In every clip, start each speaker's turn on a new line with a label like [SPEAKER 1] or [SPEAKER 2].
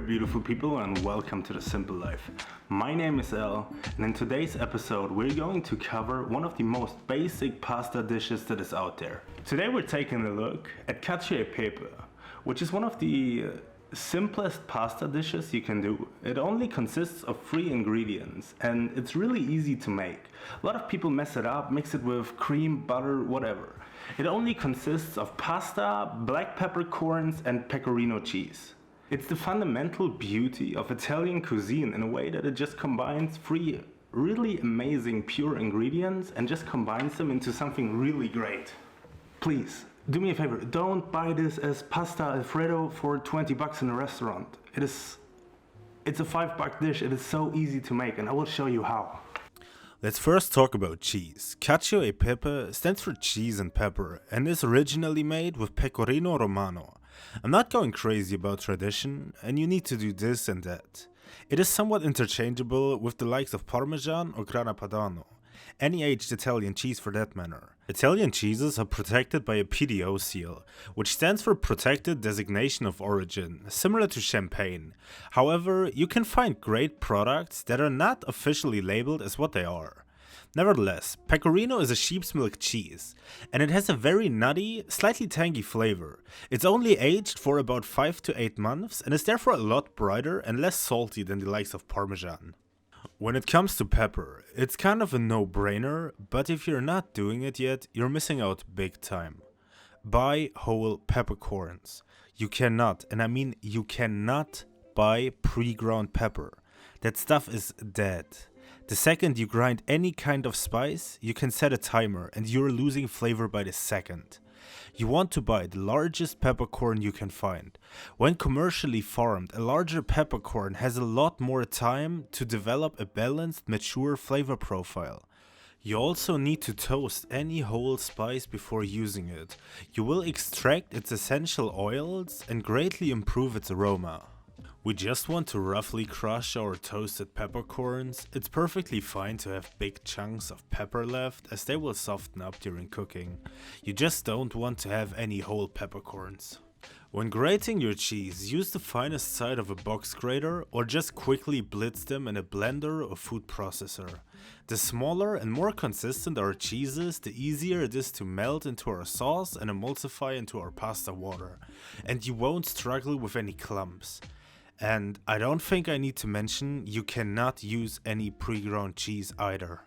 [SPEAKER 1] beautiful people, and welcome to The Simple Life. My name is El, and in today's episode we're going to cover one of the most basic pasta dishes that is out there. Today we're taking a look at Cacio e Pepe, which is one of the simplest pasta dishes you can do. It only consists of 3 ingredients and it's really easy to make. A lot of people mess it up, mix it with cream, butter, whatever. It only consists of pasta, black peppercorns and pecorino cheese. It's the fundamental beauty of Italian cuisine in a way that it just combines 3 really amazing pure ingredients and just combines them into something really great. Please, do me a favor, don't buy this as pasta alfredo for 20 bucks in a restaurant. It's a $5 dish, it is so easy to make, and I will show you how.
[SPEAKER 2] Let's first talk about cheese. Cacio e Pepe stands for cheese and pepper and is originally made with pecorino romano. I'm not going crazy about tradition, and you need to do this and that. It is somewhat interchangeable with the likes of Parmesan or Grana Padano, any aged Italian cheese for that matter. Italian cheeses are protected by a PDO seal, which stands for Protected Designation of Origin, similar to champagne. However, you can find great products that are not officially labeled as what they are. Nevertheless, pecorino is a sheep's milk cheese, and it has a very nutty, slightly tangy flavor. It's only aged for about 5 to 8 months and is therefore a lot brighter and less salty than the likes of Parmesan. When it comes to pepper, it's kind of a no-brainer, but if you're not doing it yet, you're missing out big time. Buy whole peppercorns. You cannot, and I mean you cannot, buy pre-ground pepper. That stuff is dead. The second you grind any kind of spice, you can set a timer and you're losing flavor by the second. You want to buy the largest peppercorn you can find. When commercially farmed, a larger peppercorn has a lot more time to develop a balanced, mature flavor profile. You also need to toast any whole spice before using it. You will extract its essential oils and greatly improve its aroma. We just want to roughly crush our toasted peppercorns. It's perfectly fine to have big chunks of pepper left, as they will soften up during cooking. You just don't want to have any whole peppercorns. When grating your cheese, use the finest side of a box grater or just quickly blitz them in a blender or food processor. The smaller and more consistent our cheeses, the easier it is to melt into our sauce and emulsify into our pasta water, and you won't struggle with any clumps. And I don't think I need to mention, you cannot use any pre-ground cheese either.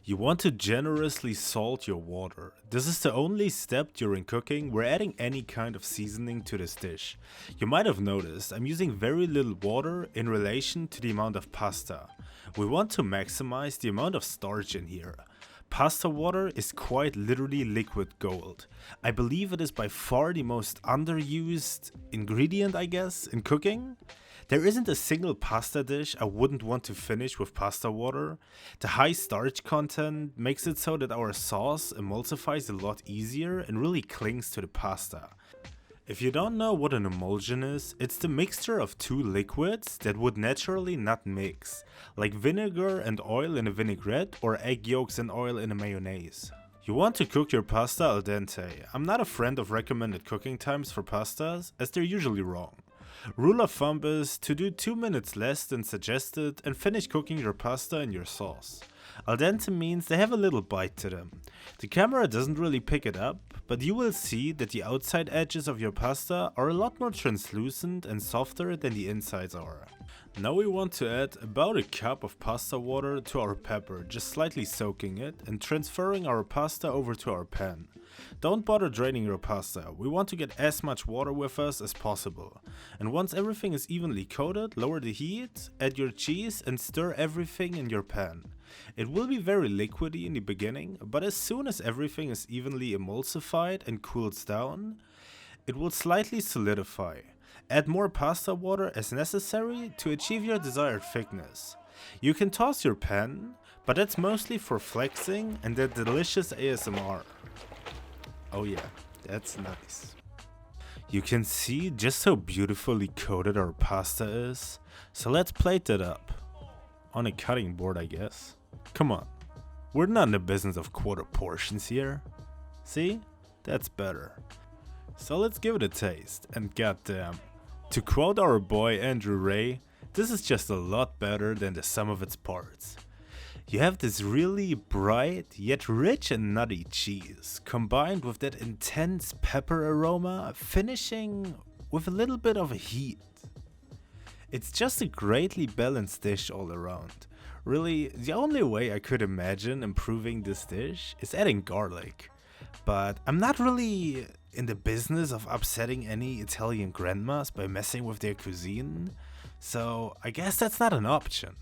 [SPEAKER 2] You want to generously salt your water. This is the only step during cooking where adding any kind of seasoning to this dish. You might have noticed I'm using very little water in relation to the amount of pasta. We want to maximize the amount of starch in here. Pasta water is quite literally liquid gold. I believe it is by far the most underused ingredient, I guess, in cooking. There isn't a single pasta dish I wouldn't want to finish with pasta water. The high starch content makes it so that our sauce emulsifies a lot easier and really clings to the pasta. If you don't know what an emulsion is, it's the mixture of 2 liquids that would naturally not mix, like vinegar and oil in a vinaigrette or egg yolks and oil in a mayonnaise. You want to cook your pasta al dente. I'm not a friend of recommended cooking times for pastas, as they're usually wrong. Rule of thumb is to do 2 minutes less than suggested and finish cooking your pasta in your sauce. Al dente means they have a little bite to them. The camera doesn't really pick it up, but you will see that the outside edges of your pasta are a lot more translucent and softer than the insides are. Now we want to add about a cup of pasta water to our pepper, just slightly soaking it and transferring our pasta over to our pan. Don't bother draining your pasta, we want to get as much water with us as possible. And once everything is evenly coated, lower the heat, add your cheese and stir everything in your pan. It will be very liquidy in the beginning, but as soon as everything is evenly emulsified and cools down, it will slightly solidify. Add more pasta water as necessary to achieve your desired thickness. You can toss your pan, but that's mostly for flexing and that delicious ASMR. Oh yeah, that's nice. You can see just how beautifully coated our pasta is, so let's plate that up. On a cutting board, I guess. Come on, we're not in the business of quarter portions here. See? That's better. So let's give it a taste, and goddamn, To quote our boy Andrew Ray, this is just a lot better than the sum of its parts. You have this really bright yet rich and nutty cheese, combined with that intense pepper aroma, finishing with a little bit of a heat. It's just a greatly balanced dish all around. Really, the only way I could imagine improving this dish is adding garlic. But I'm not really in the business of upsetting any Italian grandmas by messing with their cuisine, so I guess that's not an option.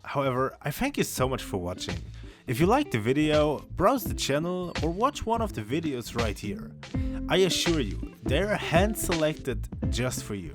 [SPEAKER 2] However, I thank you so much for watching. If you liked the video, browse the channel or watch one of the videos right here. I assure you, they are hand selected just for you.